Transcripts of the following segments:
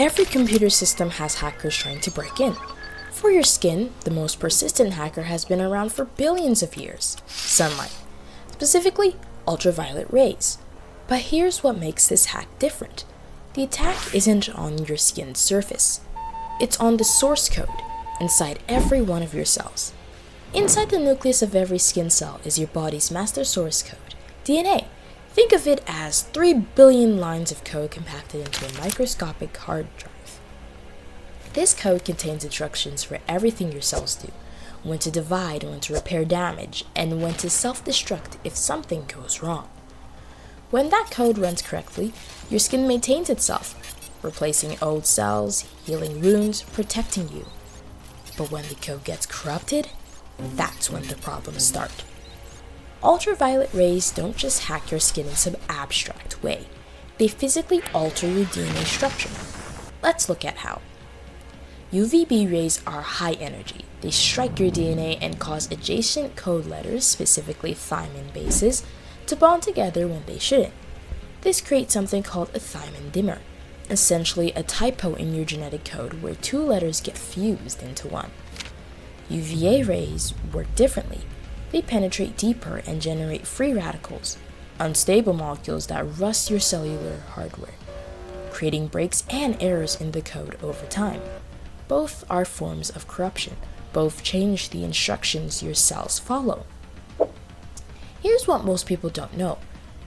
Every computer system has hackers trying to break in. For your skin, the most persistent hacker has been around for billions of years: sunlight, specifically ultraviolet rays. But here's what makes this hack different. The attack isn't on your skin's surface. It's on the source code, inside every one of your cells. Inside the nucleus of every skin cell is your body's master source code, DNA. Think of it as 3 billion lines of code compacted into a microscopic hard drive. This code contains instructions for everything your cells do: when to divide, when to repair damage, and when to self-destruct if something goes wrong. When that code runs correctly, your skin maintains itself, replacing old cells, healing wounds, protecting you. But when the code gets corrupted, that's when the problems start. Ultraviolet rays don't just hack your skin in some abstract way. They physically alter your DNA structure. Let's look at how. UVB rays are high energy. They strike your DNA and cause adjacent code letters, specifically thymine bases, to bond together when they shouldn't. This creates something called a thymine dimmer, essentially a typo in your genetic code where 2 letters get fused into one. UVA rays work differently. They penetrate deeper and generate free radicals, unstable molecules that rust your cellular hardware, creating breaks and errors in the code over time. Both are forms of corruption. Both change the instructions your cells follow. Here's what most people don't know.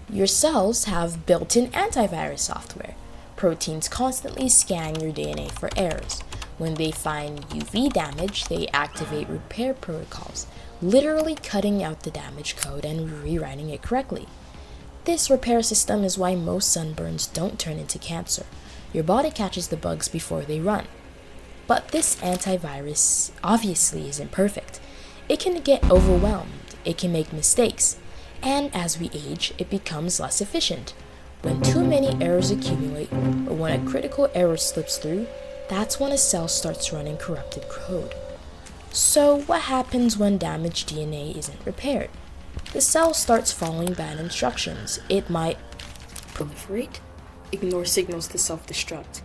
Your cells have built-in antivirus software. Proteins constantly scan your DNA for errors. When they find UV damage, they activate repair protocols, literally cutting out the damaged code and rewriting it correctly. This repair system is why most sunburns don't turn into cancer. Your body catches the bugs before they run. But this antivirus obviously isn't perfect. It can get overwhelmed, it can make mistakes, and as we age, it becomes less efficient. When too many errors accumulate, or when a critical error slips through, that's when a cell starts running corrupted code. So what happens when damaged DNA isn't repaired? The cell starts following bad instructions. It might proliferate, ignore signals to self-destruct,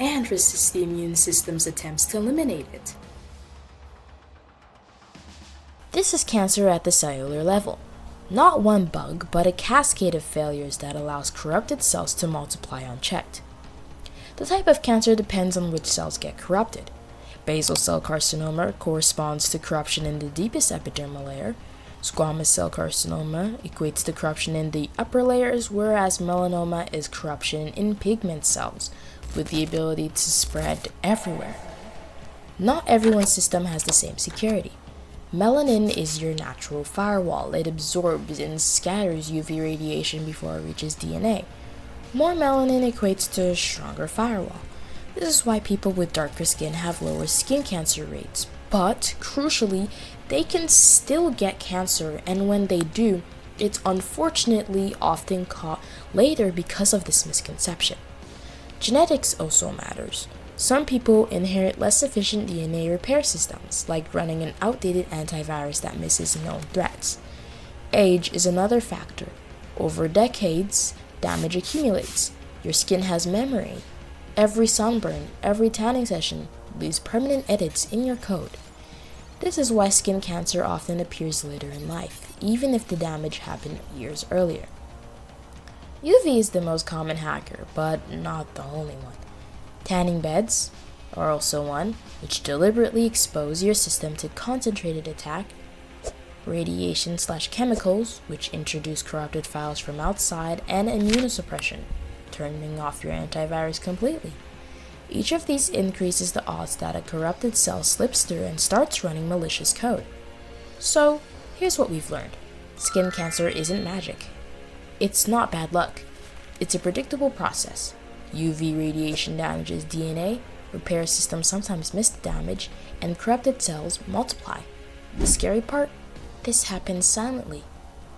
and resist the immune system's attempts to eliminate it. This is cancer at the cellular level. Not one bug, but a cascade of failures that allows corrupted cells to multiply unchecked. The type of cancer depends on which cells get corrupted. Basal cell carcinoma corresponds to corruption in the deepest epidermal layer. Squamous cell carcinoma equates to corruption in the upper layers, whereas melanoma is corruption in pigment cells, with the ability to spread everywhere. Not everyone's system has the same security. Melanin is your natural firewall. It absorbs and scatters UV radiation before it reaches DNA. More melanin equates to a stronger firewall. This is why people with darker skin have lower skin cancer rates. But, crucially, they can still get cancer, and when they do, it's unfortunately often caught later because of this misconception. Genetics also matters. Some people inherit less efficient DNA repair systems, like running an outdated antivirus that misses known threats. Age is another factor. Over decades, damage accumulates. Your skin has memory. Every sunburn, every tanning session leaves permanent edits in your code. This is why skin cancer often appears later in life, even if the damage happened years earlier. UV is the most common hacker, but not the only one. Tanning beds are also one, which deliberately expose your system to concentrated attack. Radiation/chemicals, which introduce corrupted files from outside, and immunosuppression, turning off your antivirus completely. Each of these increases the odds that a corrupted cell slips through and starts running malicious code. So, here's what we've learned. Skin cancer isn't magic. It's not bad luck. It's a predictable process. UV radiation damages DNA, repair systems sometimes miss the damage, and corrupted cells multiply. The scary part? This happens silently.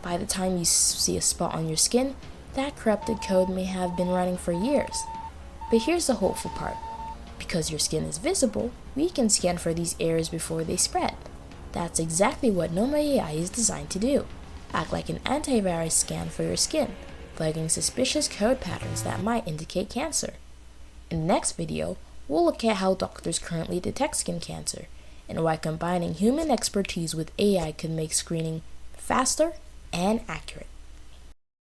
By the time you see a spot on your skin, that corrupted code may have been running for years. But here's the hopeful part. Because your skin is visible, we can scan for these errors before they spread. That's exactly what NOMA AI is designed to do. Act like an antivirus scan for your skin, flagging suspicious code patterns that might indicate cancer. In the next video, we'll look at how doctors currently detect skin cancer and why combining human expertise with AI can make screening faster and accurate.